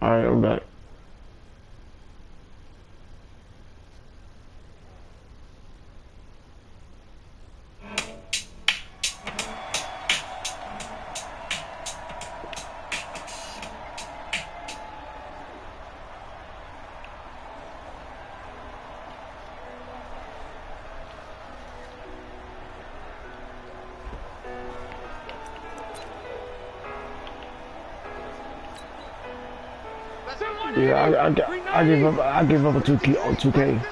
Alright, I'm back. Yeah, I give up a 2K.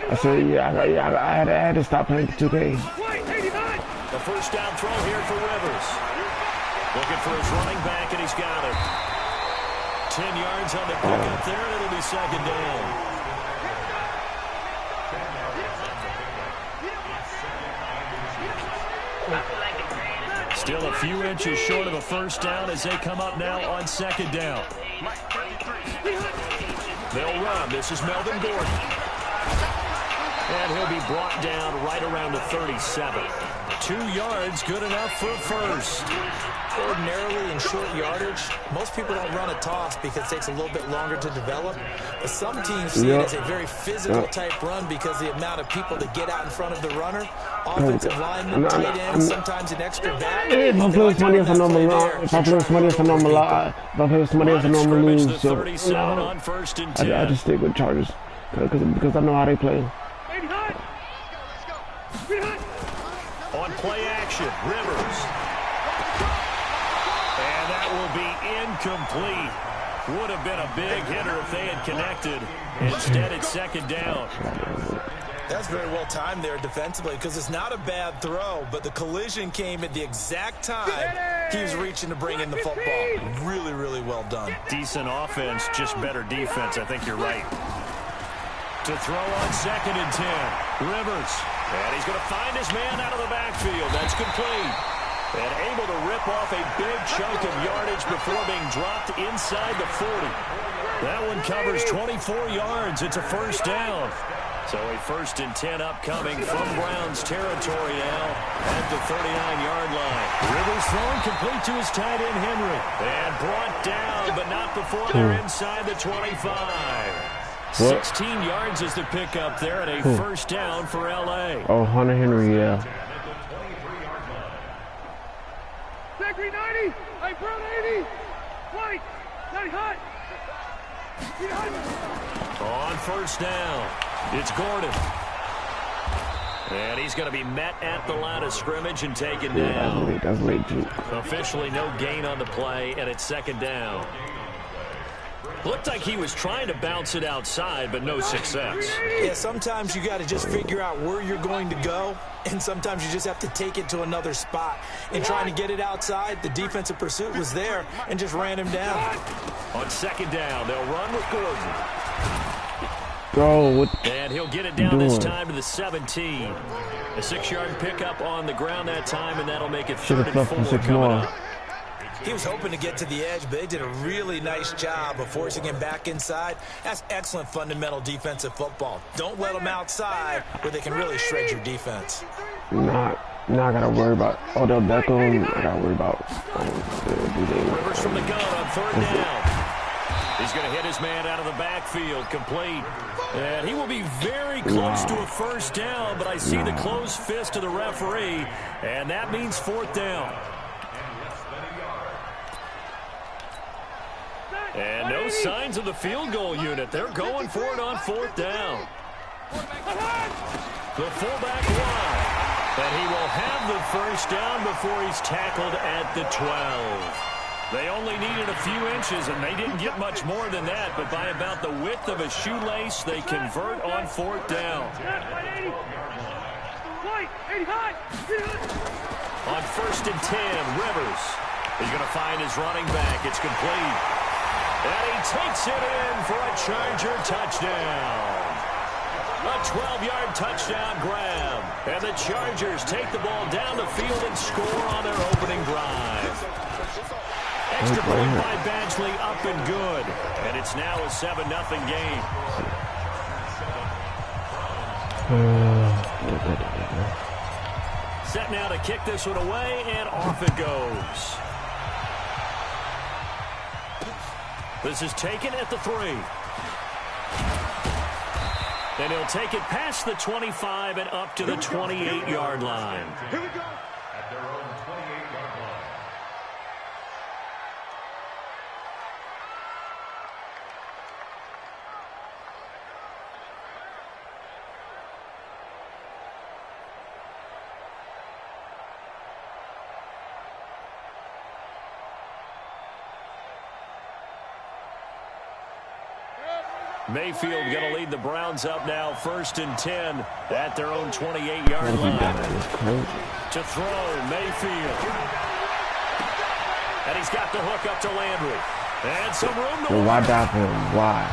I said, I had to stop playing 2K. The first down throw here for Rivers. Looking for his running back, and he's got it. 10 yards on the pickup there, and it'll be second down. Still a few inches short of a first down as they come up now on second down. They'll run. This is Melvin Gordon. And he'll be brought down right around the 37. 2 yards, good enough for first. Ordinarily in short yardage, most people don't run a toss because it takes a little bit longer to develop. But some teams see it as a very physical type run because the amount of people that get out in front of the runner, offensive linemen, tight ends, sometimes an extra back. If I play with somebody else, I normally lose. So I just stick with Chargers because I know how they play. On play action, Rivers. And that will be incomplete. Would have been a big hitter if they had connected. Instead, it's second down. That's very well timed there defensively because it's not a bad throw, but the collision came at the exact time he was reaching to bring in the football. Really, really well done. Decent offense, just better defense. I think you're right. To throw on second and 10. Rivers. And he's going to find his man out of the backfield. That's complete. And able to rip off a big chunk of yardage before being dropped inside the 40. That one covers 24 yards. It's a first down. So a first and 10 upcoming from Browns territory now at the 39-yard line. Rivers throwing complete to his tight end, Henry. And brought down, but not before they're inside the 25. 16 yards is the pickup there and a first down for L.A. Oh, Hunter Henry, yeah. Zachary 90, I'm Brown 80, White, 90 hot. On first down, it's Gordon. And he's going to be met at the line of scrimmage and taken down. That's late, too. Officially no gain on the play, and it's second down. Looked like he was trying to bounce it outside, but no success. Yeah, sometimes you got to just figure out where you're going to go, and sometimes you just have to take it to another spot. In trying to get it outside, the defensive pursuit was there and just ran him down. On second down, they'll run with Gordon. And he'll get it down this time to the 17. A 6-yard pickup on the ground that time, and that'll make it 3rd and 4 coming up. He was hoping to get to the edge, but they did a really nice job of forcing him back inside. That's excellent fundamental defensive football. Don't let them outside where they can really shred your defense. Now I gotta worry about Odell Beckham. I gotta worry about Rivers from the gun on 3rd down. He's going to hit his man out of the backfield, complete. And he will be very close to a first down, but I see the closed fist of the referee, and that means 4th down. And no signs of the field goal unit. They're going for it on 4th down. The fullback wide. And he will have the first down before he's tackled at the 12. They only needed a few inches, and they didn't get much more than that. But by about the width of a shoelace, they convert on 4th down. On 1st and 10, Rivers. He's going to find his running back. It's complete. And he takes it in for a Charger touchdown. A 12-yard touchdown grab. And the Chargers take the ball down the field and score on their opening drive. Extra point by Badgley, up and good. And it's now a 7-0 game. Set now to kick this one away, and off it goes. This is taken at the 3. And he'll take it past the 25 and up to the 28-yard line. Here we go. At their own 28-yard line. Mayfield going to lead the Browns up now, 1st and 10 at their own 28-yard line. To throw, Mayfield. And he's got the hook up to Landry. And some room to Why die for him? Why?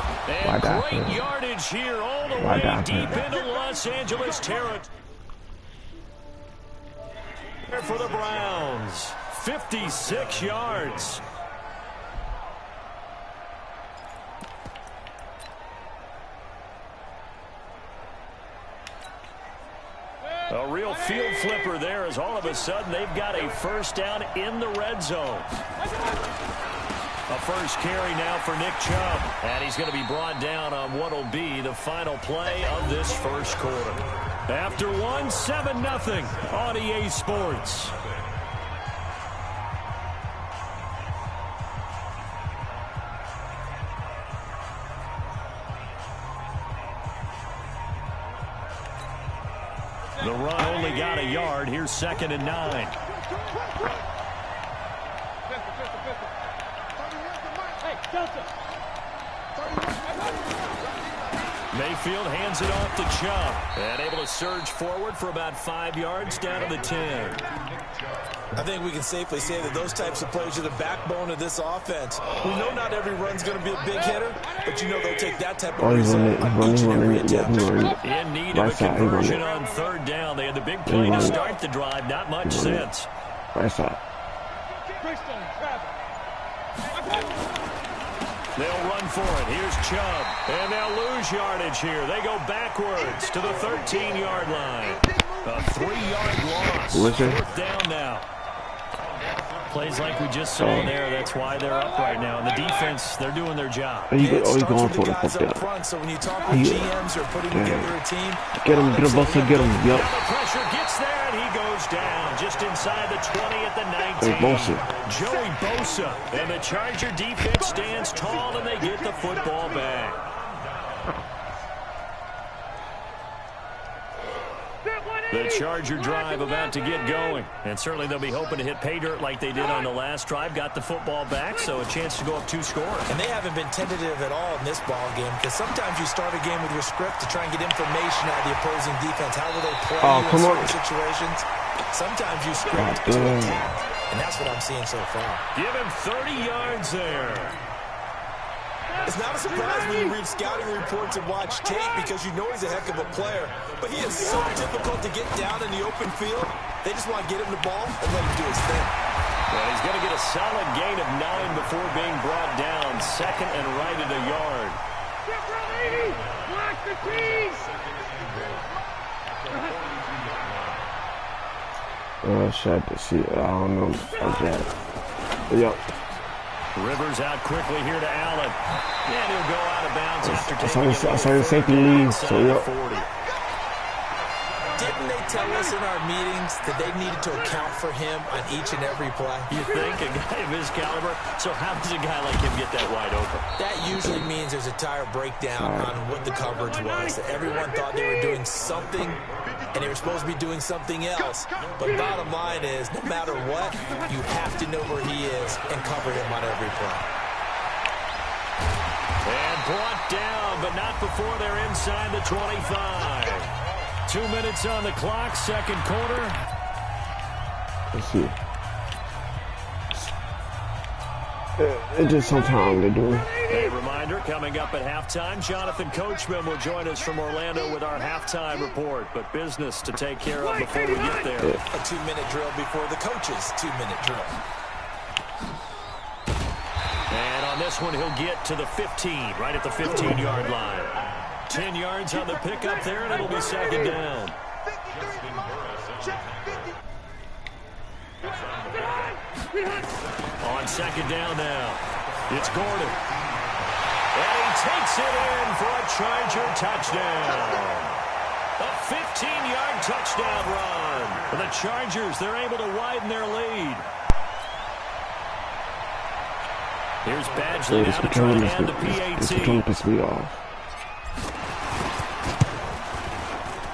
Why die for great him? yardage here all the Why way die for deep him? into Los Angeles territory. For the Browns, 56 yards. A real field flipper there as all of a sudden they've got a first down in the red zone. A first carry now for Nick Chubb. And he's going to be brought down on what will be the final play of this first quarter. After one, 7-0 on EA Sports. The run only got a yard. Here's 2nd and 9. Mayfield hands it off to Chubb. And able to surge forward for about 5 yards down to the 10. I think we can safely say that those types of plays are the backbone of this offense. We know not every run's going to be a big hitter, but you know they'll take that type of result on each and every attempt. In need of a conversion on 3rd down. They had the big play to start the drive. Not much sense. Right side. They'll run for it. Here's Chubb. And they'll lose yardage here. They go backwards to the 13-yard line. A 3-yard loss. 4th down now. Plays like we just saw there. That's why they're up right now. And the defense, they're doing their job. He's going for it. So when you talk with GMs or putting together a team, get him, Buster, get him. Yep. The pressure gets there, and he goes down just inside the 20 at the 19. Joey Bosa. And the Charger defense stands tall, and they get the football back. The Charger drive about to get going. And certainly they'll be hoping to hit pay dirt like they did on the last drive. Got the football back, so a chance to go up 2 scores. And they haven't been tentative at all in this ball game, because sometimes you start a game with your script to try and get information out of the opposing defense. How will they play in certain situations? Sometimes you script to attack, and that's what I'm seeing so far. Give him 30 yards there. It's not a surprise when you read scouting reports and watch tape, because you know he's a heck of a player. But he is so difficult to get down in the open field. They just want to get him the ball and let him do his thing. Well, he's going to get a solid gain of 9 before being brought down. 2nd and right at a yard. Block the keys. Shut see. I don't know. Okay. Yep. Rivers out quickly here to Allen. And he'll go out of bounds after taking it. I saw his safety leave, so yep. 40. Didn't they tell us in our meetings that they needed to account for him on each and every play? You think? A guy of his caliber? So how does a guy like him get that wide open? That usually means there's a tire breakdown on what the coverage was. That everyone thought they were doing something, and they were supposed to be doing something else. But bottom line is, no matter what, you have to know where he is and cover him on every play. And brought down, but not before they're inside the 25. 2 minutes on the clock, 2nd quarter. Let's see. It just sometimes they do. A reminder, coming up at halftime, Jonathan Coachman will join us from Orlando with our halftime report. But business to take care of before we get there. A 2-minute drill before the coach's 2-minute drill. And on this one, he'll get to the 15, right at the 15-yard line. 10 yards on the pickup there, and it'll be 2nd down. On 2nd down now. It's Gordon. And he takes it in for a Charger touchdown. A 15-yard touchdown run. For the Chargers, they're able to widen their lead. Here's Badgley now to try and end the PAT. This controller pissed me off.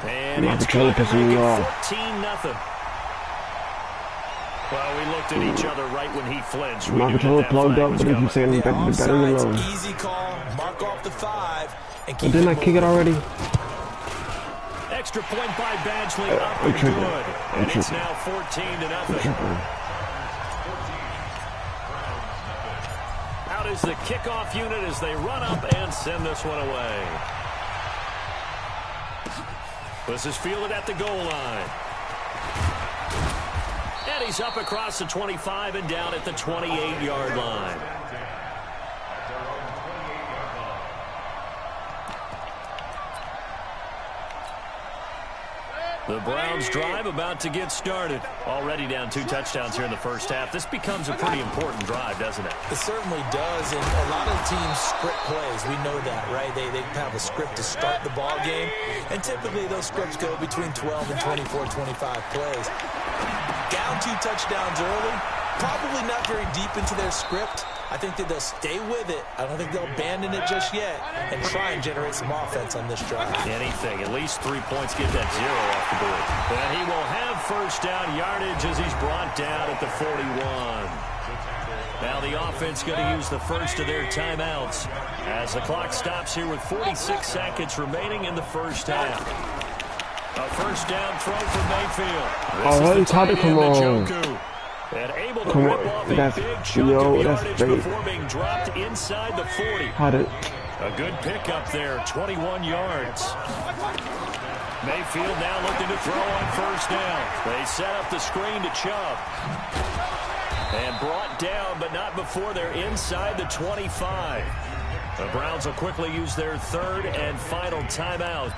And My it's controller good to pissing me make it off. 14-0. Well, we looked at each other right when he flinched. My controller plugged up, but if you say better than low. Easy call. Mark off the 5. And But didn't I kick it already? Extra point by Badgley up and good. And it's now 14-0. Out is the kickoff unit as they run up and send this one away. This is fielded at the goal line. And he's up across the 25 and down at the 28-yard line. The Browns drive about to get started. Already down 2 touchdowns here in the first half. This becomes a pretty important drive, doesn't it? It certainly does, and a lot of teams script plays. We know that, right? They have a script to start the ball game, and typically those scripts go between 12 and 24, 25 plays. Down 2 touchdowns early, probably not very deep into their script. I think that they'll stay with it. I don't think they'll abandon it just yet and try and generate some offense on this drive. Anything. At least 3 points, get that 0 off the board. And he will have first down yardage as he's brought down at the 41. Now the offense going to use the first of their timeouts as the clock stops here with 46 seconds remaining in the first half. A first down throw from Mayfield. This is the tight end, Njoku. And able to rip off a big chunk of yardage before being dropped inside the 40. A good pickup there, 21 yards. Mayfield now looking to throw on first down. They set up the screen to Chubb. And brought down, but not before they're inside the 25. The Browns will quickly use their third and final timeout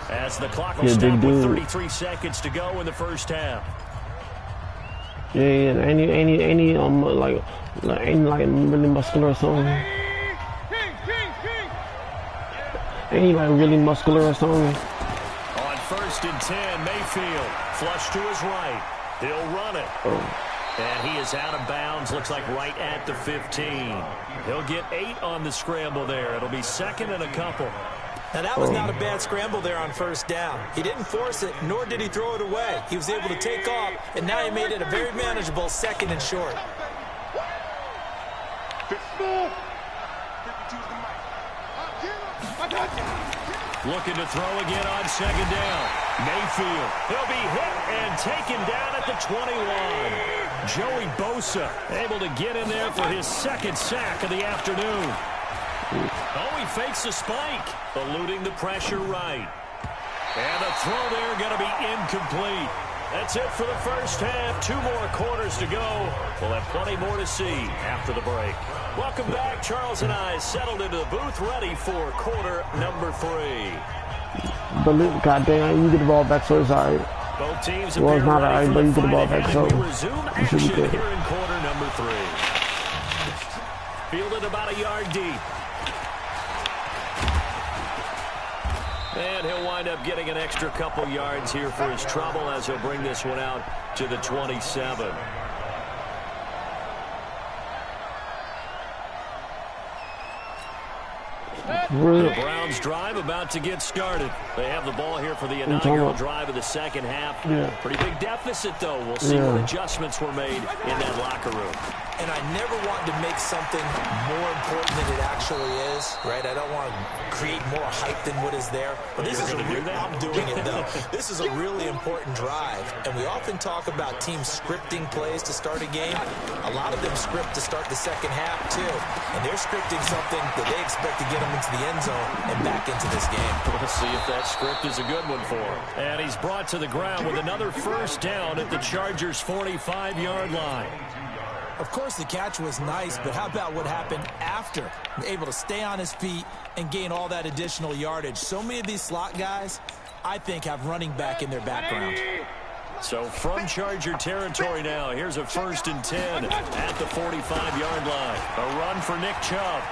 as the clock will stop with 33 seconds to go in the first half. Yeah, any like really muscular or something. Any like really muscular or something. On first and 10, Mayfield flush to his right. He'll run it. And he is out of bounds, looks like right at the 15. He'll get 8 on the scramble there. It'll be second and a couple. Now, that was not a bad scramble there on first down. He didn't force it, nor did he throw it away. He was able to take off, and now he made it a very manageable second and short. Looking to throw again on second down. Mayfield. He'll be hit and taken down at the 21. Joey Bosa able to get in there for his second sack of the afternoon. Oh, he fakes a spike, eluding the pressure right. And the throw there going to be incomplete. That's it for the first half. 2 more quarters to go. We'll have plenty more to see after the break. Welcome back. Charles and I settled into the booth, ready for quarter number 3. But goddamn, you get the ball back, so it's alright. Both teams well, it's not alright, but you get the ball back, so we resume action here in quarter number 3. Fielded about a yard deep. And he'll wind up getting an extra couple yards here for his trouble as he'll bring this one out to the 27. The Browns drive about to get started. They have the ball here for the inaugural drive of the second half. Pretty big deficit, though. We'll see what adjustments were made in that locker room. And I never want to make something more important than it actually is, right? I don't want to create more hype than what is there. But this is I'm doing it, though. This is a really important drive. And we often talk about teams scripting plays to start a game. A lot of them script to start the second half, too. And they're scripting something that they expect to get them into the end zone and back into this game. We'll see if that script is a good one for him. And he's brought to the ground with another first down at the Chargers' 45-yard line. Of course, the catch was nice, but how about what happened after? Able to stay on his feet and gain all that additional yardage. So many of these slot guys, I think, have running back in their background. So from Charger territory now, here's a first and 10 at the 45-yard line. A run for Nick Chubb.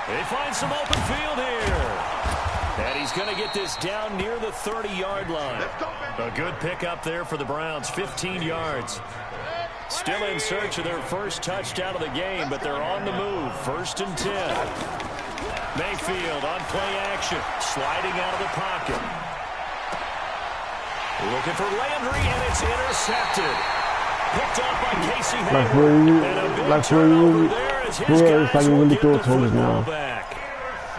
They find some open field here. And he's going to get this down near the 30-yard line. A good pickup there for the Browns, 15 yards. Still in search of their first touchdown of the game, but they're on the move. 1st and 10. Mayfield on play action, sliding out of the pocket. Looking for Landry, and it's intercepted. Picked up by Casey Hayward. And a big turnover there as his guys will get the football back.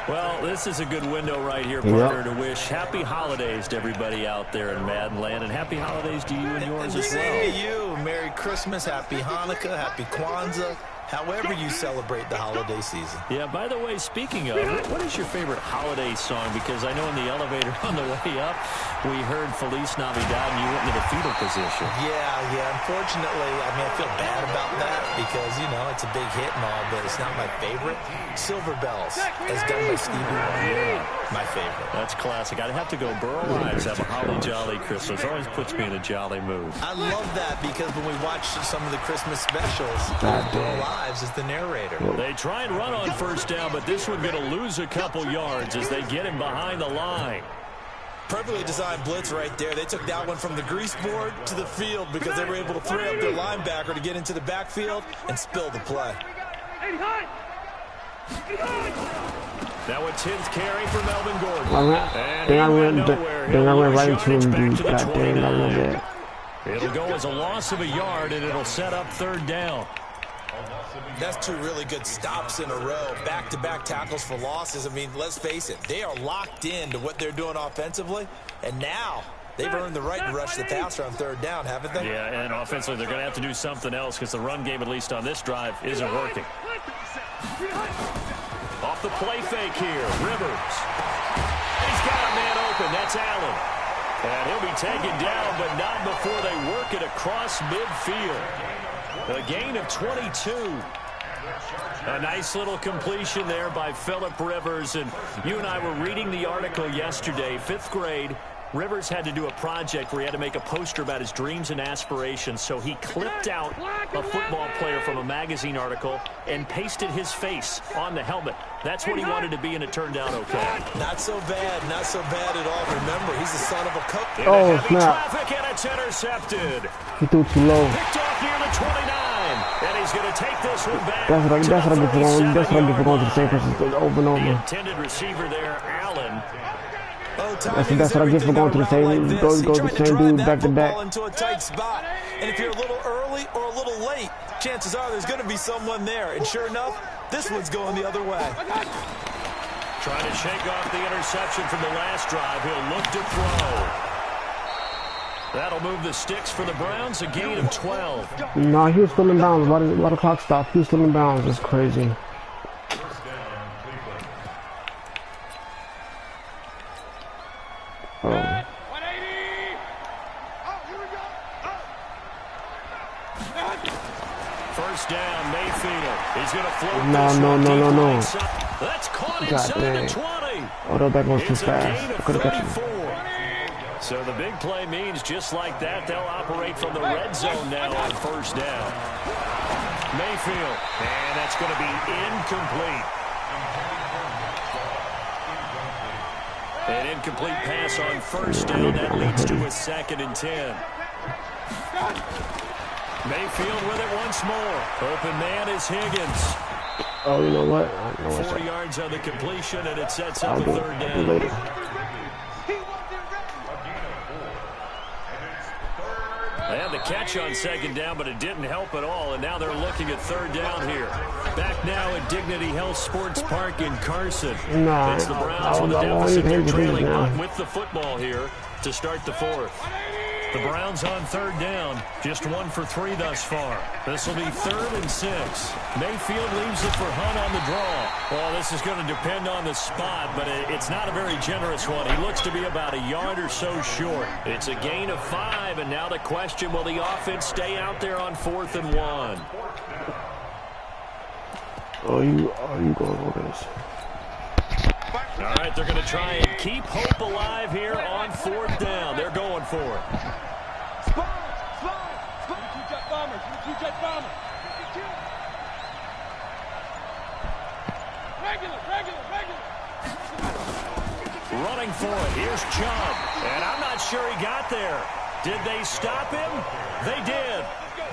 Well, this is a good window right here, partner, to wish happy holidays to everybody out there in Madden land, and happy holidays to you and yours as well. Same to you. Merry Christmas, Happy Hanukkah, Happy Kwanzaa, however you celebrate the holiday season. Yeah, by the way, speaking of, what is your favorite holiday song? Because I know in the elevator on the way up, we heard Feliz Navidad, and you went into the fetal position. Yeah. Unfortunately, I mean, I feel bad about that because, you know, it's a big hit and all, but it's not my favorite. Silver Bells, as done by Stevie Wonder, my favorite. That's classic. I'd have to go Burl Ives, have a holly jolly Christmas. Always puts me in a jolly mood. I love that because when we watch some of the Christmas specials, Burl Ives is the narrator. They try and run on 1st down, but this one's going to lose a couple yards as they get him behind the line. Perfectly designed blitz right there. They took that one from the grease board to the field because they were able to free up their linebacker to get into the backfield and spill the play. Now a 10th carry for Melvin Gordon. I went right into him, dude. God dang, I love that. It'll go as a loss of a yard, and it'll set up 3rd down. That's 2 really good stops in a row. Back-to-back tackles for losses. I mean, let's face it, they are locked into what they're doing offensively, and now they've earned the right to rush the passer on 3rd down, haven't they? Yeah, and offensively, they're going to have to do something else because the run game, at least on this drive, isn't working. Off the play fake here, Rivers. And he's got a man open. That's Allen. And he'll be taken down, but not before they work it across midfield. A gain of 22. A nice little completion there by Phillip Rivers. And you and I were reading the article yesterday, 5th grade. Rivers had to do a project where he had to make a poster about his dreams and aspirations, so he clipped out a football player from a magazine article and pasted his face on the helmet. That's what he wanted to be, and it turned out okay. Not so bad at all. Remember, he's the son of a coach. Oh, snap. Traffic, and it's intercepted. He threw too low. Picked off near the 29, and he's going to take this one back. That's what I get for going to the same person over and over. The intended receiver there, Allen. That's what I get for going to the same, go to the same dude back to back. Into a tight spot. And if you're a little early or a little late, chances are there's going to be someone there. And sure enough, this one's going the other way. Trying to shake off the interception from the last drive. He'll look to throw. That'll move the sticks for the Browns, a gain of 12. No, he was still in bounds. Why the clock stopped? He was still in bounds. It's crazy. First down, Mayfield. He's going to float No. That's caught God inside dang. the 20. Oh, that goes too It's a fast. gain of Could have got 34. So the big play means just like that, they'll operate from the red zone now on 1st down. Mayfield, and that's going to be incomplete. An incomplete pass on 1st down. That leads to a 2nd and 10. Mayfield with it once more. Open man is Higgins. Oh, you know what? 4 yards on the completion, and it sets up a 3rd down. Later. They had the catch on 2nd down, but it didn't help at all, and now they're looking at 3rd down here. Back now at Dignity Health Sports Park in Carson. It's the Browns with a deficit. They're trailing with the football here to start the 4th. The Browns on 3rd down, just 1 for 3 thus far. This will be 3rd and 6. Mayfield leaves it for Hunt on the draw. Well, this is going to depend on the spot, but it's not a very generous one. He looks to be about a yard or so short. It's a gain of 5, and now the question, will the offense stay out there on 4th and 1? Oh, you going over this? All right, they're going to try and keep hope alive here on 4th down. They're going for it. Running for it. Here's Chubb. And I'm not sure he got there. Did they stop him? They did.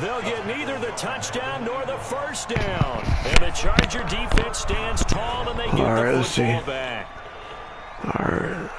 They'll get neither the touchdown nor the first down. And the Charger defense stands tall, and they get the football back. All right.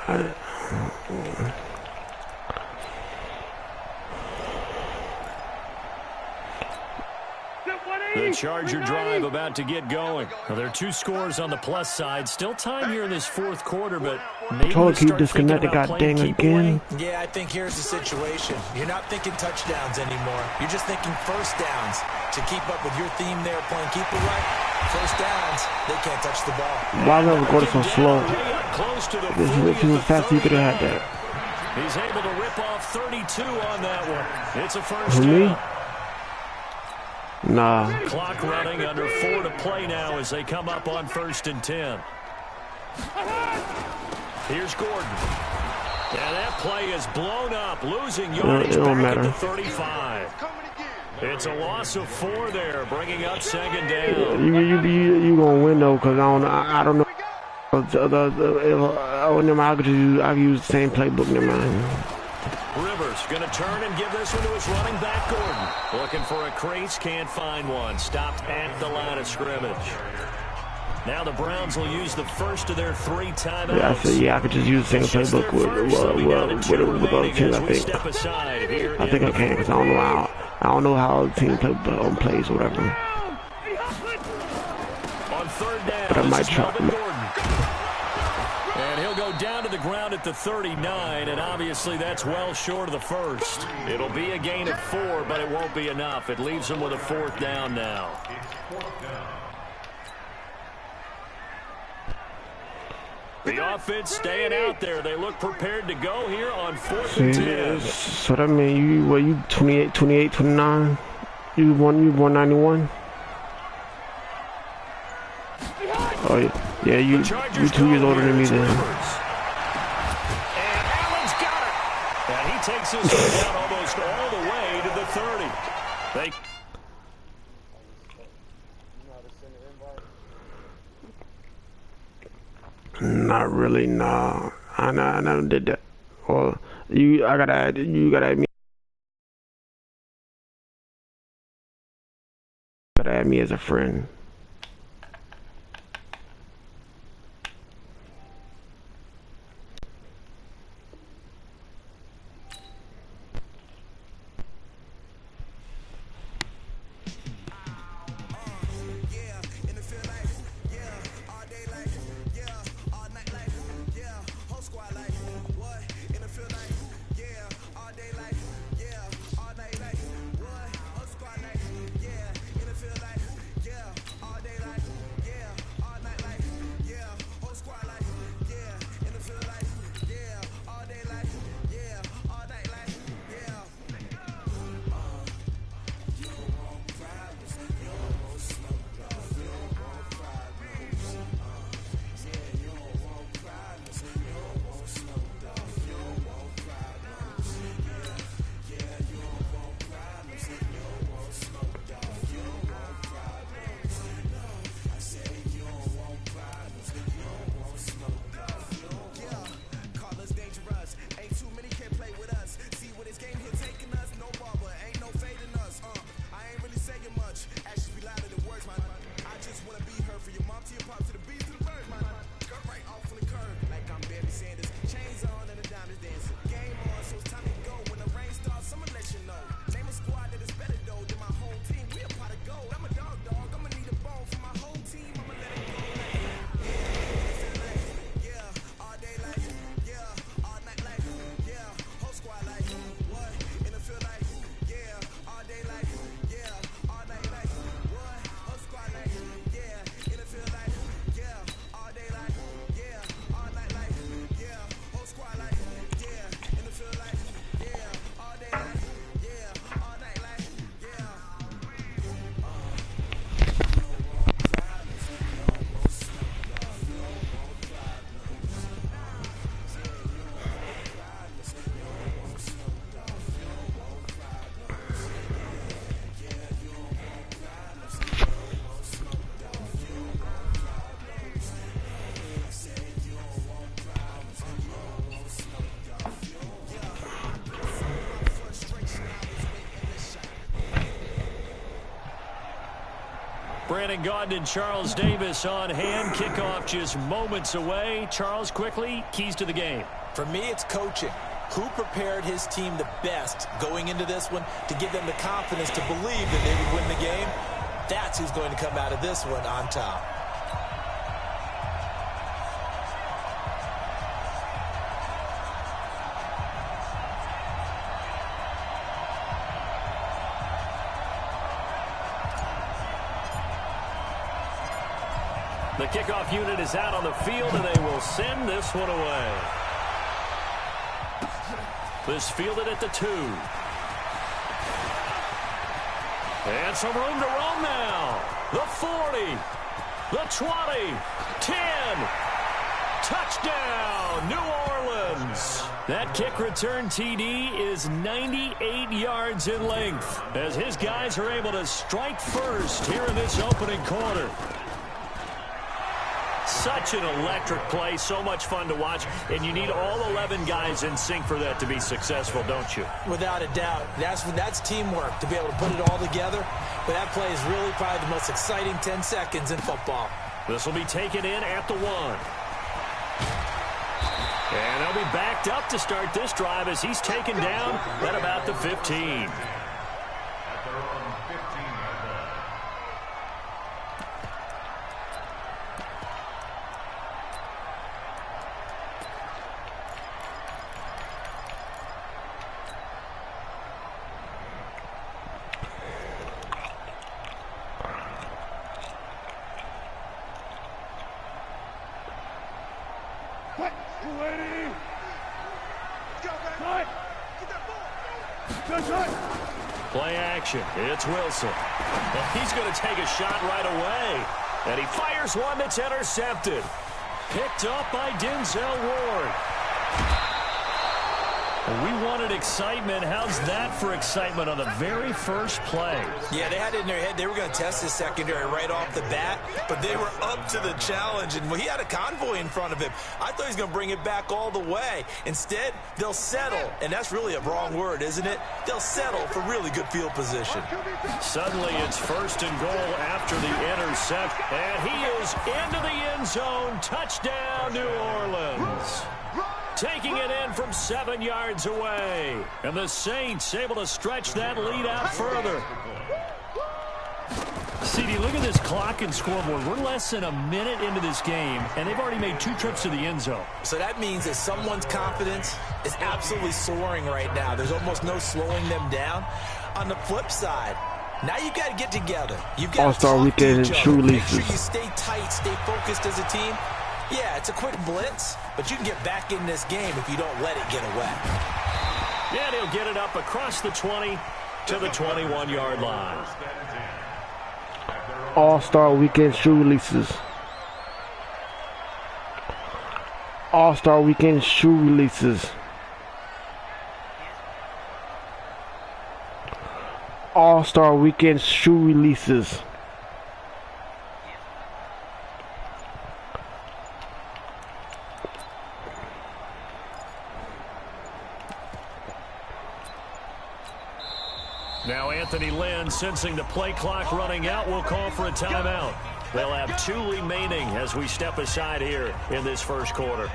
The Charger drive about to get going. Well, there are 2 scores on the plus side. Still time here in this fourth quarter, but maybe told you disconnected, god dang again. Yeah, I think here's the situation. You're not thinking touchdowns anymore. You're just thinking first downs. To keep up with your theme there, playing keep it right. First downs, they can't touch the ball. Why is that recording so slow? If he was faster, you could have had that. He's able to rip off 32 on that one. It's a first For down. me? Nah. Clock running, under 4 to play now as they come up on 1st and 10. Here's Gordon. And that play is blown up, losing yards back at the 35. It's a loss of 4 there, bringing up 2nd down. You gonna win though, cause I don't know. I've used the same playbook. Never mind. Rivers going to turn and give this one to his running back, Gordon. Looking for a crease, can't find one. Stopped at the line of scrimmage. Now the Browns will use the first of their 3 timeouts. Yeah, I said, I could just use the same playbook with other teams, I think. I think I can, because I don't know how the team plays or whatever. On 3rd down, but I might try. And he'll go down to the ground at the 39, and obviously that's well short of the first. It'll be a gain of 4, but it won't be enough. It leaves him with a 4th down now. The offense staying out there. They look prepared to go here on 4th and 10. So that means you 28, 29? You won 191? Oh yeah, you 2 years older than me then. And Allen's got it. And he takes his way down almost all the way to the 30. Not really, nah. I never did that. Well, you gotta add me. You gotta add me as a friend. Brandon Gaudin and Charles Davis on hand. Kickoff just moments away. Charles, quickly, keys to the game. For me, it's coaching. Who prepared his team the best going into this one to give them the confidence to believe that they would win the game? That's who's going to come out of this one on top. The kickoff unit is out on the field, and they will send this one away. This fielded at the 2. And some room to roam now. The 40. The 20. 10. Touchdown, New Orleans. That kick return TD is 98 yards in length as his guys are able to strike first here in this opening quarter. Such an electric play, so much fun to watch, and you need all 11 guys in sync for that to be successful, don't you? Without a doubt. That's teamwork to be able to put it all together. But that play is really probably the most exciting 10 seconds in football. This will be taken in at the 1. And they'll be backed up to start this drive as he's taken down at about the 15. Play action. It's Wilson. And he's going to take a shot right away. And he fires one that's intercepted. Picked up by Denzel Ward. We wanted excitement. How's that for excitement on the very first play? Yeah, they had it in their head they were going to test his secondary right off the bat, but they were up to the challenge, and he had a convoy in front of him. I thought he was going to bring it back all the way. Instead, they'll settle, and that's really a wrong word, isn't it? They'll settle for really good field position. Suddenly, it's 1st and goal after the intercept, and he is into the end zone. Touchdown, New Orleans. Taking it in from 7 yards away. And the Saints able to stretch that lead out further. CD, look at this clock and scoreboard. We're less than a minute into this game, and they've already made 2 trips to the end zone. So that means that someone's confidence is absolutely soaring right now. There's almost no slowing them down. On the flip side, now you've got to get together. You've got All-Star Weekend and true Make releases. sure you stay tight, stay focused as a team. Yeah, it's a quick blitz, but you can get back in this game if you don't let it get away. And he'll get it up across the 20 to the 21-yard line. All-Star Weekend shoe releases. All-Star Weekend shoe releases. All-Star Weekend shoe releases. Now Anthony Lynn, sensing the play clock running out, will call for a timeout. They'll have 2 remaining as we step aside here in this first quarter.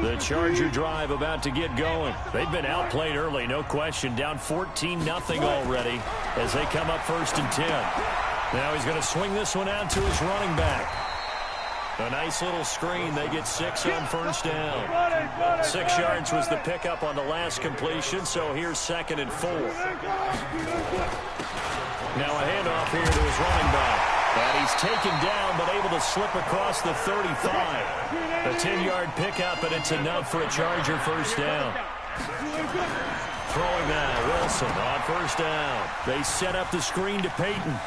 The Charger drive about to get going. They've been outplayed early, no question. Down 14-0 already as they come up 1st and 10. Now he's going to swing this one out to his running back. A nice little screen. They get 6 on 1st down. 6 yards was the pickup on the last completion, so here's 2nd and 4. Now a handoff here to his running back. And he's taken down, but able to slip across the 35. A 10-yard pickup, and it's enough for a Charger 1st down. Throwing that, Wilson on 1st down. They set up the screen to Peyton.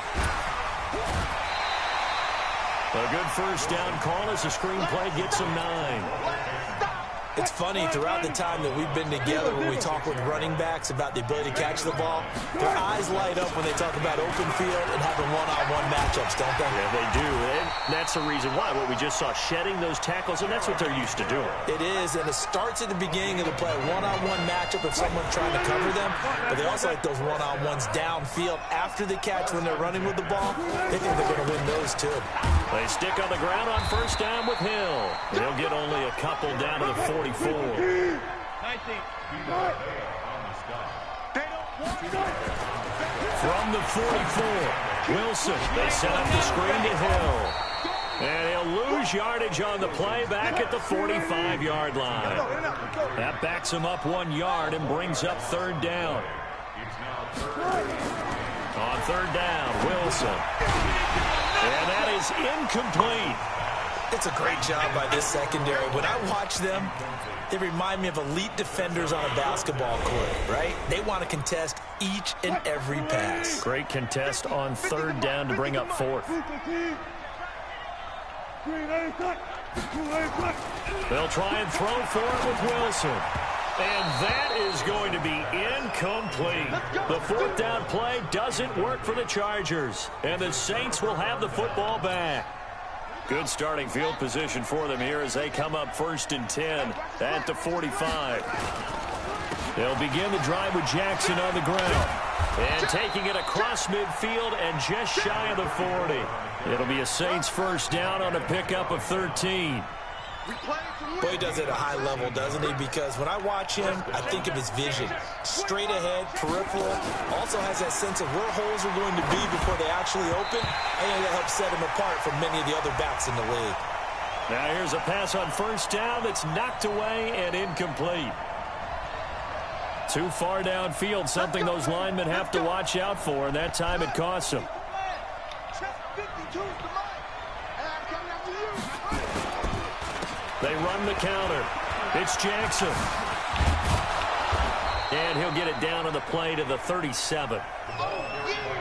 A good 1st down call as the screen play gets him 9. It's funny, throughout the time that we've been together, when we talk with running backs about the ability to catch the ball, their eyes light up when they talk about open field and having one-on-one matchups, don't they? Yeah, they do, and that's the reason why. What we just saw, shedding those tackles, and that's what they're used to doing. It is, and it starts at the beginning of the play, one-on-one matchup if someone's trying to cover them, but they also like those one-on-ones downfield after the catch when they're running with the ball. They think they're going to win those, too. They stick on the ground on first down with Hill. He'll get only a couple down to the 44. From the 44, Wilson. They set up the screen to Hill. And he'll lose yardage on the play back at the 45-yard line. That backs him up 1 yard and brings up third down. On third down, Wilson. And that is incomplete. It's a great job by this secondary. When I watch them, they remind me of elite defenders on a basketball court, right? They want to contest each and every pass. Great contest on third down to bring up fourth. They'll try and throw for it with Wilson. And that is going to be incomplete. The fourth down play doesn't work for the Chargers. And the Saints will have the football back. Good starting field position for them here as they come up first and 10 at the 45. They'll begin the drive with Jackson on the ground. And taking it across midfield and just shy of the 40. It'll be a Saints first down on a pickup of 13. Boy, he does it at a high level, doesn't he? Because when I watch him, I think of his vision. Straight ahead, peripheral. Also has that sense of where holes are going to be before they actually open. I think that helps set him apart from many of the other backs in the league. Now here's a pass on first down that's knocked away and incomplete. Too far downfield, something those linemen have to watch out for, and that time it costs them. They run the counter. It's Jackson. And he'll get it down on the play to the 37.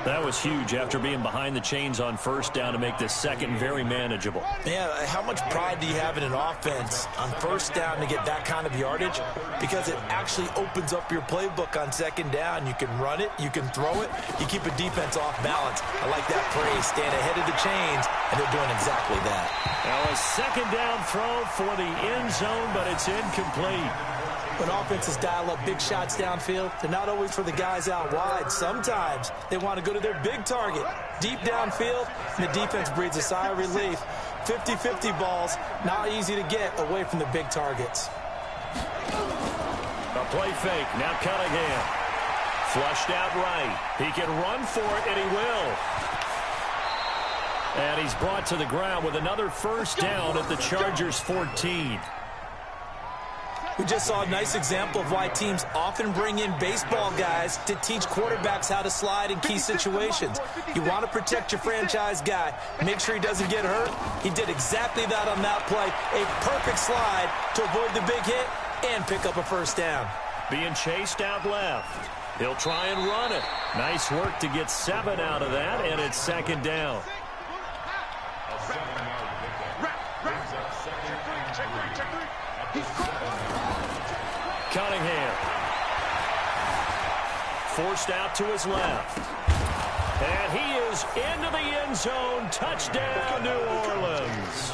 That was huge after being behind the chains on first down to make this second very manageable. Yeah, how much pride do you have in an offense on first down to get that kind of yardage? Because it actually opens up your playbook on second down. You can run it, you can throw it, you keep a defense off balance. I like that phrase, stand ahead of the chains, and they're doing exactly that. Now a second down throw for the end zone, but it's incomplete. When offenses dial up big shots downfield, they're not always for the guys out wide. Sometimes they want to go to their big target, deep downfield, and the defense breathes a sigh of relief. 50-50 balls, not easy to get away from the big targets. A play fake, now Cunningham. Flushed out right. He can run for it, and he will. And he's brought to the ground with another first down at the Chargers 14. We just saw a nice example of why teams often bring in baseball guys to teach quarterbacks how to slide in key situations. You want to protect your franchise guy. Make sure he doesn't get hurt. He did exactly that on that play. A perfect slide to avoid the big hit and pick up a first down. Being chased out left. He'll try and run it. Nice work to get 7 out of that, and it's second down. Cunningham. Forced out to his left. And he is into the end zone. Touchdown, New Orleans.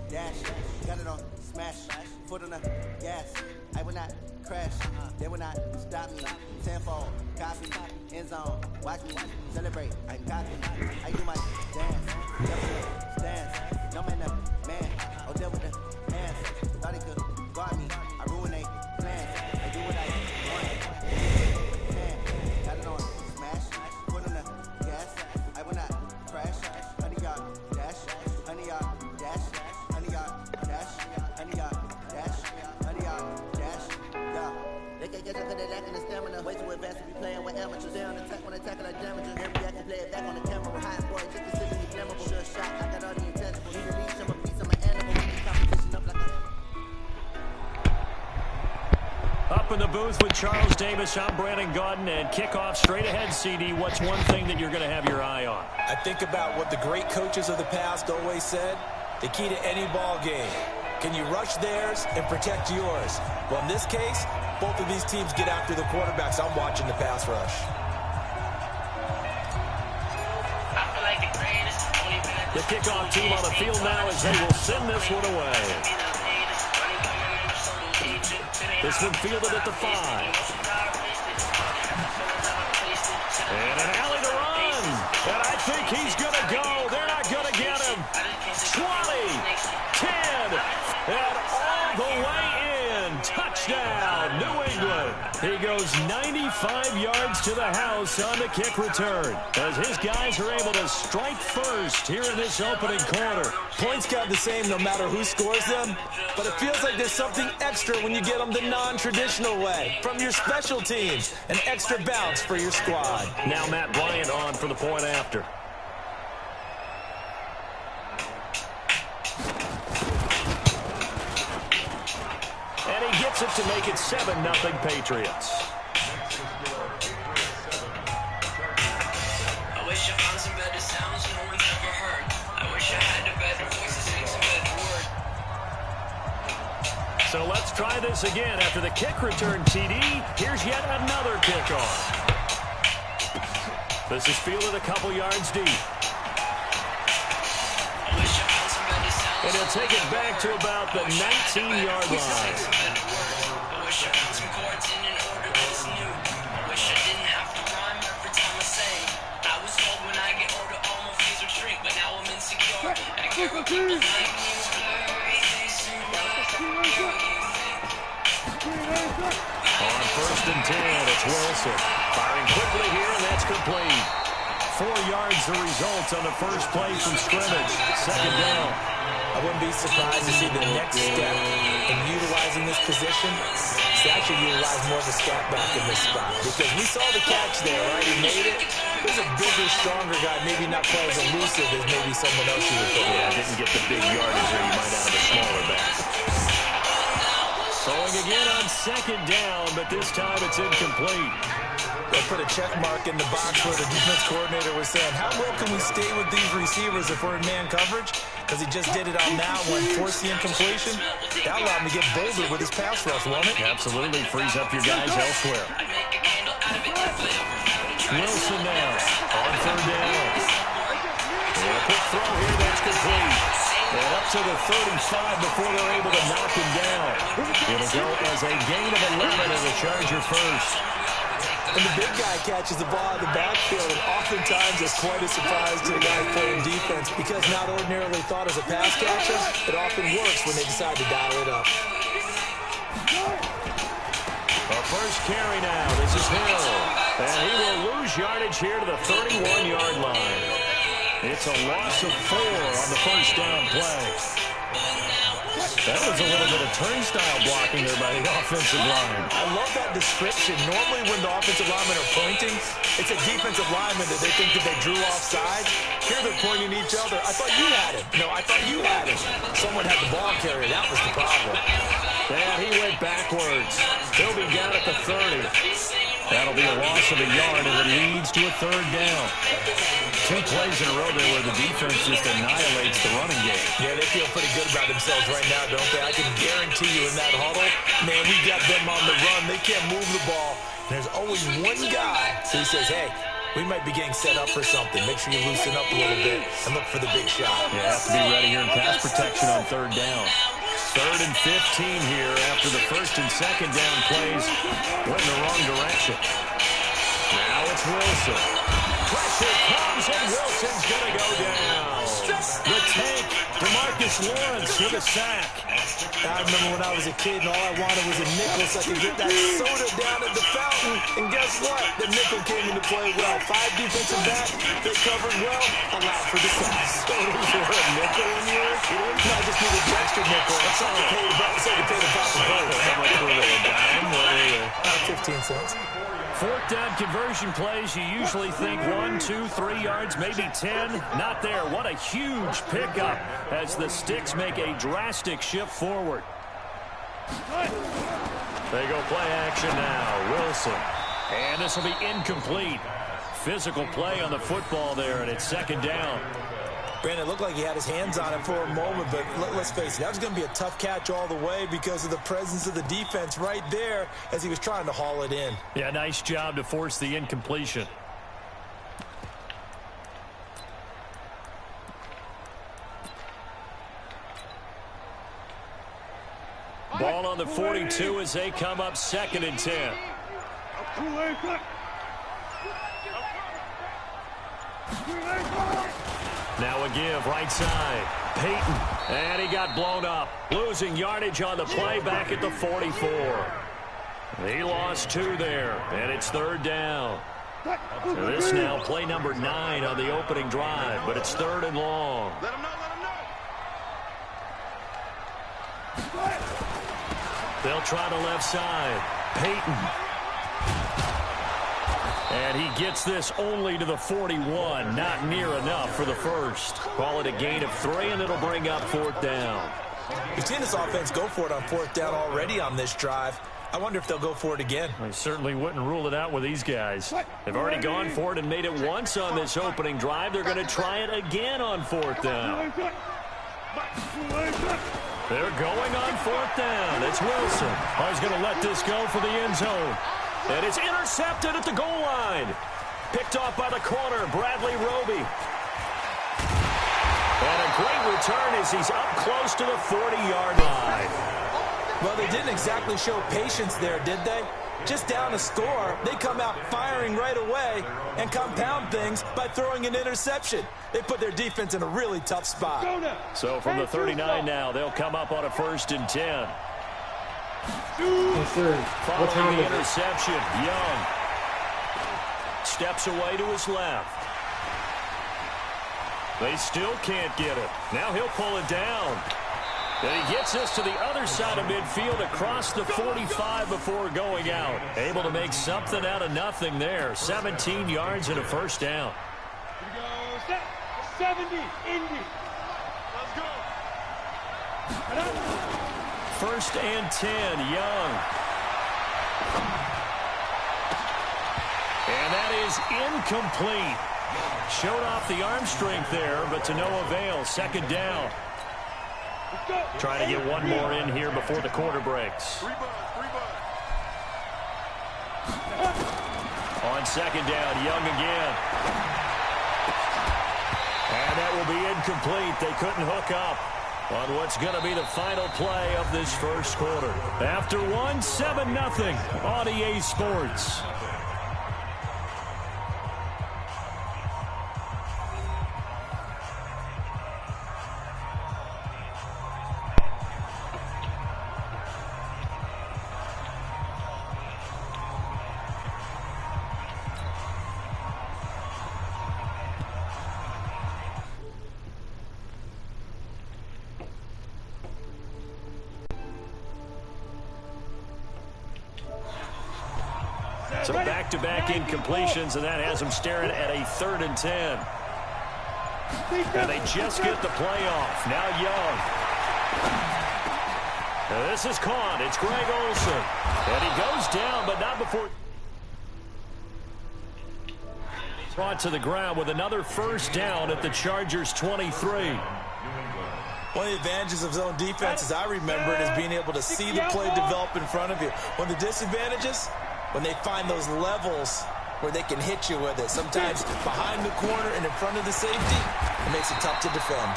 Dash, got it on, smash, foot on the gas. I will not crash, they will not stop me. Tenfold, copy, end zone, watch me celebrate. I'm copy, I do my dance, double stance, no man up, man, oh there with the hands. Thought he could guard me, I ruin they plans. I do what I want, man, got it on, smash, foot on the gas. I will not crash, honey y'all, dash, honey y'all, dash. They can't catch up to that lack in the stamina. Way too advanced to be playing with amateurs. They on attack when they tackle like damages. Every act play it back on the camera. Hot boy, just consider me flammable. Sure shot, I got all the intangibles. Need to leash, I'm a piece, I'm an animal. We need competition up like a hammer. Up in the booth with Charles Davis, I'm Brandon Gaudin, and kickoff straight ahead, CD. What's one thing that you're going to have your eye on? I think about what the great coaches of the past always said. The key to any ball game. Can you rush theirs and protect yours? Well, in this case, both of these teams get after the quarterbacks. I'm watching the pass rush. The kickoff team on the field now as they will send this one away. This one fielded at the 5. And an alley to run. And I think he's going to go. They're not going to get him. 20, 10, and all the way in. Touchdown, New England. He goes 95 yards to the house on the kick return as his guys are able to strike first here in this opening quarter. Points count the same no matter who scores them, but it feels like there's something extra when you get them the non-traditional way. From your special teams, an extra bounce for your squad. Now Matt Bryant on for the point after. And he gets it to make it 7-0 Patriots. I wish I found some better sounds no one's ever heard. I wish I had a better voice to sing some better word. So let's try this again. After the kick return TD, here's yet another kickoff. This is fielded a couple yards deep. And he'll take it back to about the 19-yard line. I wish I found some chords in an order that's new. I wish I didn't have to rhyme every time I sang. I was told when I get older all my fears would shrink, but now I'm insecure. I care what people think. On 1st and 10, it's Wilson. Firing quickly here, and that's complete. 4 yards the result on the first play from scrimmage. 2nd down. I wouldn't be surprised to see the next step in utilizing this position is to actually utilize more of a scat back in this spot. Because we saw the catch there, right? He made it. There's a bigger, stronger guy, maybe not quite as elusive as maybe someone else you would put. Yeah, didn't get the big yardage there you might out of a smaller back. Throwing again on 2nd down, but this time it's incomplete. They put a check mark in the box where the defense coordinator was saying, how well can we stay with these receivers if we're in man coverage? Because he just did it on that one, forced the incompletion. That allowed him to get bolder with his pass rush, won't it? Absolutely, frees up your guys elsewhere. Wilson now on 3rd down. And a quick throw here, that's complete. And up to the 35 before they're able to knock him down. It'll go as a gain of 11 as a Charger first. And the big guy catches the ball out of the backfield, and oftentimes it's quite a surprise to the guy playing defense because not ordinarily thought as a pass catcher, it often works when they decide to dial it up. A first carry now. This is Hill. And he will lose yardage here to the 31-yard line. It's a loss of 4 on the first down play. That was a little bit of turnstile blocking there by the offensive line. I love that description. Normally when the offensive linemen are pointing, it's a defensive lineman that they think that they drew offside. Here they're pointing at each other. I thought you had it. No, I thought you had it. Someone had the ball carrier. That was the problem. And he went backwards. He'll be down at the 30. That'll be a loss of a yard, and it leads to a 3rd down. 2 plays in a row there where the defense just annihilates the running game. Yeah, they feel pretty good about themselves right now, don't they? I can guarantee you in that huddle, man, we got them on the run. They can't move the ball. There's always one guy who says, hey, we might be getting set up for something. Make sure you loosen up a little bit and look for the big shot. Yeah, have to be ready here in pass protection on 3rd down. 3rd and 15 here after the 1st and 2nd down plays went in the wrong direction. Now it's Wilson. Pressure comes, and Wilson's going to go down. The tank, DeMarcus Lawrence with a sack. I remember when I was a kid and all I wanted was a nickel so I could get that soda down at the fountain. And guess what? The nickel came into play well. 5 defensive back, they covered well, allowed for the sack. Sodas were a nickel when you were a kid? No, I just needed an extra nickel. That's all I paid about so I could pay the pop and How much were they, a dime? What were they? 15 sense. Fourth down conversion plays, you usually think 1, 2, 3 yards, maybe 10. Not there. What a huge pickup as the Sticks make a drastic shift forward. They go play action now. Wilson. And this will be incomplete. Physical play on the football there, and it's second down. Brandon, it looked like he had his hands on it for a moment, but let's face it, that was going to be a tough catch all the way because of the presence of the defense right there as he was trying to haul it in. Yeah, nice job to force the incompletion. Ball on the 42 as they come up second and 10. Now a give, right side. Peyton, and he got blown up. Losing yardage on the play back at the 44. He lost 2 there, and it's third down. So this now play number 9 on the opening drive, but it's third and long. Let him know, let him know. They'll try the left side. Peyton. And he gets this only to the 41. Not near enough for the first. Call it a gain of 3, and it'll bring up fourth down. We've seen this offense go for it on fourth down already on this drive. I wonder if they'll go for it again. I certainly wouldn't rule it out with these guys. They've already gone for it and made it once on this opening drive. They're going to try it again on fourth down. They're going on fourth down. It's Wilson. He's going to let this go for the end zone. And it's intercepted at the goal line. Picked off by the corner, Bradley Roby. And a great return as he's up close to the 40-yard line. Well, they didn't exactly show patience there, did they? Just down a score, they come out firing right away and compound things by throwing an interception. They put their defense in a really tough spot. So from the 39 now, they'll come up on a 1st and 10. Yes, sir. Following the interception, Young steps away to his left. They still can't get it. Now he'll pull it down. And he gets this to the other side of midfield across the 45 before going out. Able to make something out of nothing there. 17 yards and a first down. Here we go. Set. 70. Indy. Let's go. First and 10, Young. And that is incomplete. Showed off the arm strength there, but to no avail. Second down. Trying to get one more in here before the quarter breaks. On second down, Young again. And that will be incomplete. They couldn't hook up on what's going to be the final play of this first quarter. After one, 7-0 on EA Sports. So back-to-back incompletions, and that has them staring at a 3rd and 10. And they just get the playoff. Now Young. Now this is caught. It's Greg Olsen. And he goes down, but not before. Brought to the ground with another first down at the Chargers 23. One of the advantages of zone defense, as I remember it, is being able to see the play develop in front of you. One of the disadvantages, when they find those levels where they can hit you with it. Sometimes behind the corner and in front of the safety, it makes it tough to defend.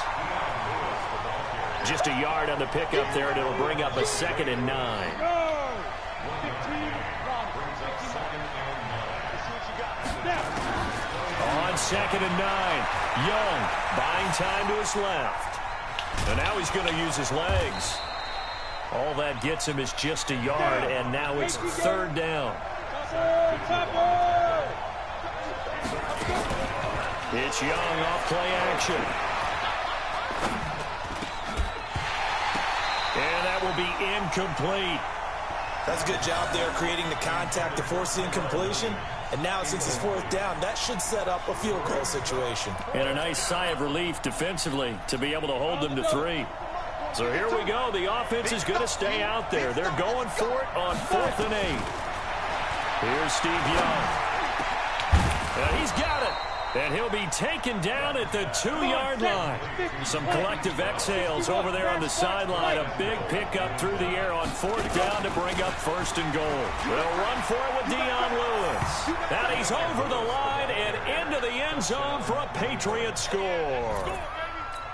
Just a yard on the pickup there, and it'll bring up a 2nd and 9. On 2nd and 9, Young buying time to his left. And now he's going to use his legs. All that gets him is just a yard, and now it's 3rd down. It's Young off play action. And that will be incomplete. That's a good job there creating the contact to force the incompletion. And now since it's fourth down, that should set up a field goal situation. And a nice sigh of relief defensively to be able to hold them to 3. So here we go. The offense is going to stay out there. They're going for it on 4th and 8. Here's Steve Young. And he's got it. And he'll be taken down at the 2-yard line. Some collective exhales over there on the sideline. A big pickup through the air on 4th down to bring up 1st and goal. They'll run for it with Dion Lewis. And he's over the line and into the end zone for a Patriots score.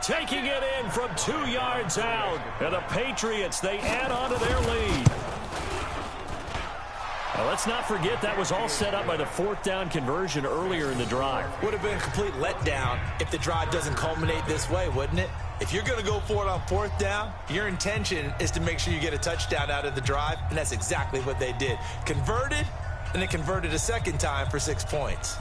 Taking it in from 2 yards out. And the Patriots, they add on to their lead. Now, let's not forget that was all set up by the 4th down conversion earlier in the drive. Would have been a complete letdown if the drive doesn't culminate this way, wouldn't it? If you're going to go for it on 4th down, your intention is to make sure you get a touchdown out of the drive, and that's exactly what they did. Converted, and then converted a second time for 6 points.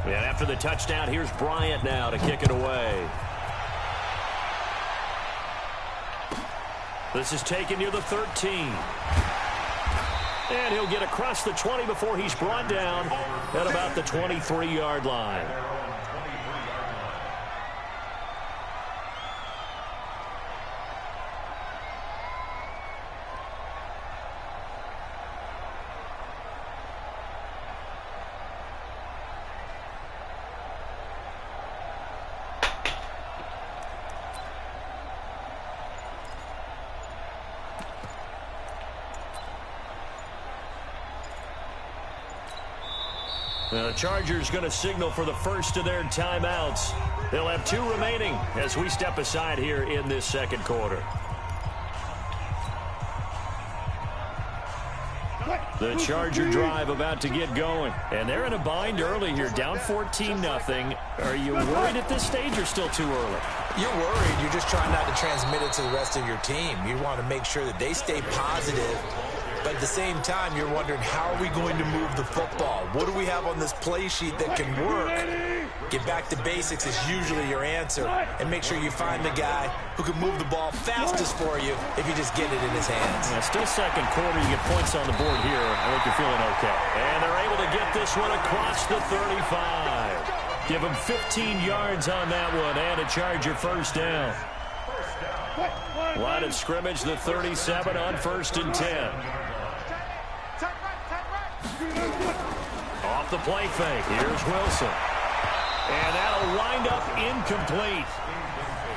And after the touchdown, here's Bryant now to kick it away. This is taken near the 13. And he'll get across the 20 before he's brought down at about the 23-yard line. The Chargers going to signal for the first of their timeouts. They'll have 2 remaining as we step aside here in this second quarter. The Charger drive about to get going. And they're in a bind early here, down 14-0. Are you worried at this stage or still too early? You're worried. You're just trying not to transmit it to the rest of your team. You want to make sure that they stay positive. But at the same time, you're wondering, how are we going to move the football? What do we have on this play sheet that can work? Get back to basics is usually your answer. And make sure you find the guy who can move the ball fastest for you if you just get it in his hands. Yeah, still second quarter. You get points on the board here. I think you're feeling okay. And they're able to get this one across the 35. Give them 15 yards on that one and a Charger first down. Line of scrimmage, the 37 on 1st and 10. Off the play fake. Here's Wilson. And that'll wind up incomplete.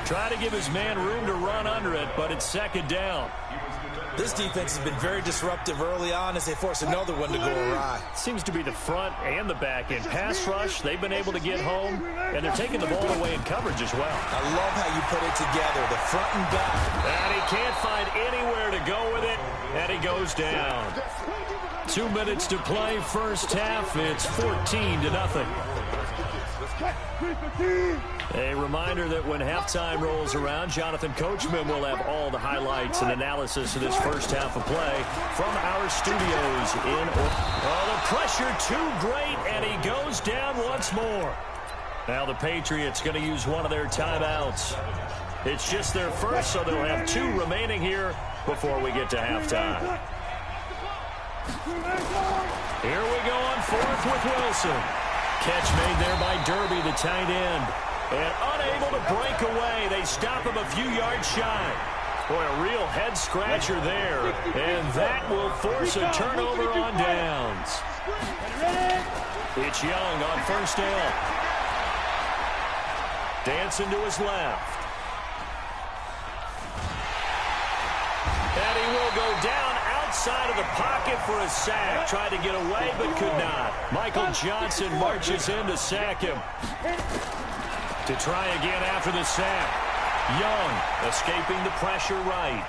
Try to give his man room to run under it, but it's second down. This defense has been very disruptive early on as they force another one to go awry. Seems to be the front and the back end. Pass rush, they've been able to get home, and they're taking the ball away in coverage as well. I love how you put it together, the front and back. And he can't find anywhere to go with it, and he goes down. 2 minutes to play, first half. It's 14-0. A reminder that when halftime rolls around, Jonathan Coachman will have all the highlights and analysis of this first half of play from our studios in the pressure too great, and he goes down once more. Now the Patriots going to use one of their timeouts. It's just their first, so they'll have 2 remaining here before we get to halftime. Here we go on 4th with Wilson. Catch made there by Derby, the tight end. And unable to break away. They stop him a few yards shy. Boy, a real head-scratcher there. And that will force a turnover on downs. It's Young on first down. Dancing to his left. And he will go down outside of the pocket for a sack. Tried to get away, but could not. Michael Johnson marches in to sack him. To try again after the sack. Young escaping the pressure right.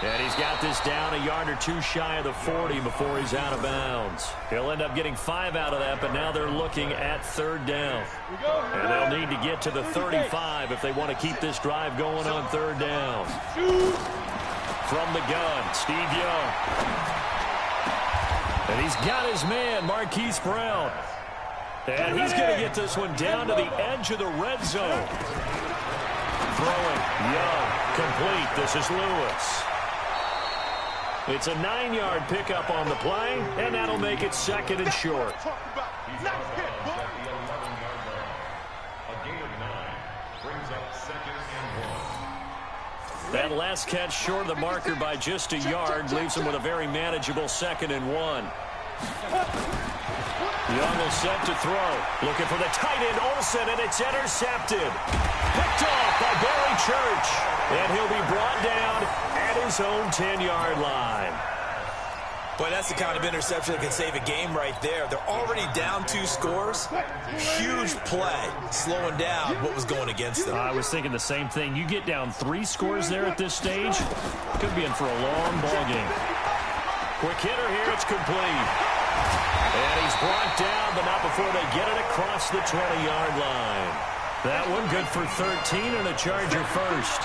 And he's got this down a yard or 2 shy of the 40 before he's out of bounds. He'll end up getting 5 out of that, but now they're looking at 3rd down. And they'll need to get to the 35 if they want to keep this drive going on 3rd down. from the gun, Steve Young. And he's got his man, Marquise Brown. And he's going to get this one down to the edge of the red zone. Throwing, Young, complete. This is Lewis. It's a 9-yard pickup on the play, and that'll make it second and short. That last catch short of the marker by just a yard leaves him with a very manageable 2nd and 1. Young will set to throw. Looking for the tight end, Olsen, and it's intercepted. Picked off by Barry Church. And he'll be brought down at his own 10-yard line. Boy, that's the kind of interception that can save a game right there. They're already down 2 scores. Huge play, slowing down what was going against them. I was thinking the same thing. You get down 3 scores there at this stage, could be in for a long ball game. Quick hitter here, it's complete. And he's brought down, but not before they get it across the 20-yard line. That one good for 13 and a Charger first.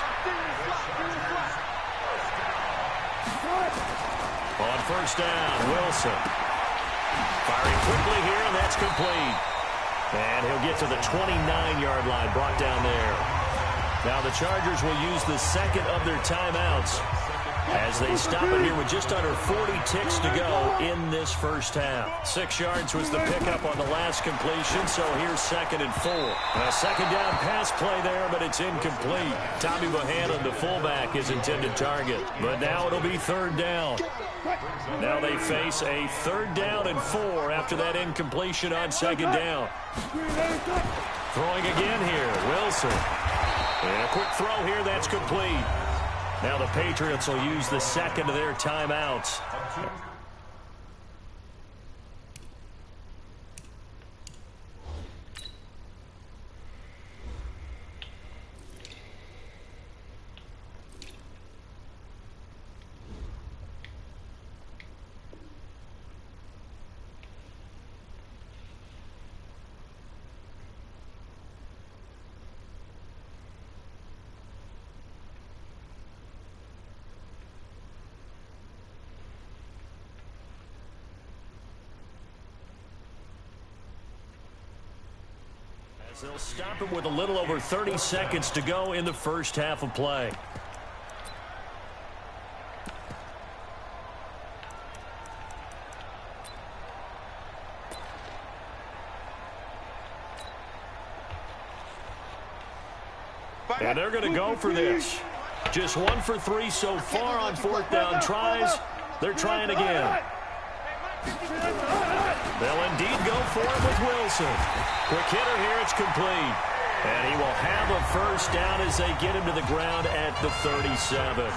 On first down, Wilson. Firing quickly here, and that's complete. And he'll get to the 29-yard line, brought down there. Now the Chargers will use the second of their timeouts as they stop it here with just under 40 ticks to go in this first half. 6 yards was the pickup on the last completion, so here's 2nd and 4. A second down pass play there, but it's incomplete. Tommy Bohannon, the fullback, is intended target. But now it'll be 3rd down. Now they face a 3rd down and 4 after that incompletion on 2nd down. Throwing again here, Wilson. And a quick throw here, that's complete. Now the Patriots will use the second of their timeouts. They'll stop it with a little over 30 seconds to go in the first half of play. And they're going to go for this. Just 1 for 3 so far on 4th down tries. They're trying again. They'll indeed go for it with Wilson. Quick hitter here, it's complete. And he will have a first down as they get him to the ground at the 37.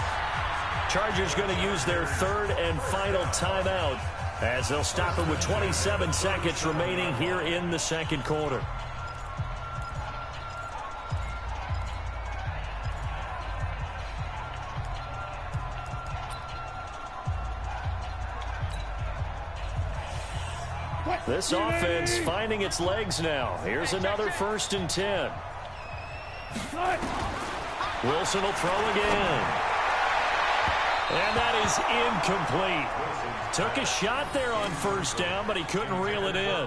Chargers going to use their 3rd and final timeout as they'll stop it with 27 seconds remaining here in the 2nd quarter. This offense finding its legs now. Here's another 1st and 10. Wilson will throw again. And that is incomplete. Took a shot there on 1st down, but he couldn't reel it in.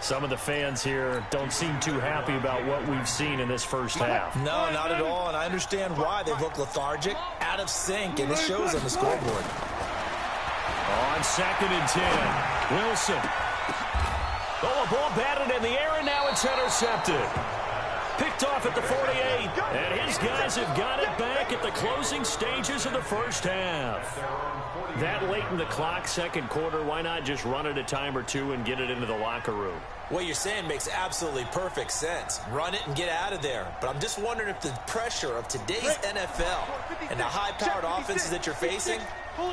Some of the fans here don't seem too happy about what we've seen in this first half. No, not at all, and I understand why. They look lethargic, out of sync, and it shows on the scoreboard. On 2nd and 10, Wilson. Oh, a ball batted in the air, and now it's intercepted. Picked off at the 48, and his guys have got it back at the closing stages of the first half. That late in the clock, 2nd quarter, why not just run it a time or 2 and get it into the locker room? What you're saying makes absolutely perfect sense. Run it and get out of there. But I'm just wondering if the pressure of today's NFL and the high-powered offenses that you're facing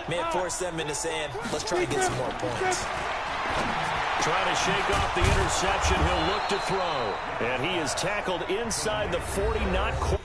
may have forced them into saying, let's try to get some more points. Trying to shake off the interception, he'll look to throw. And he is tackled inside the 40, not quite.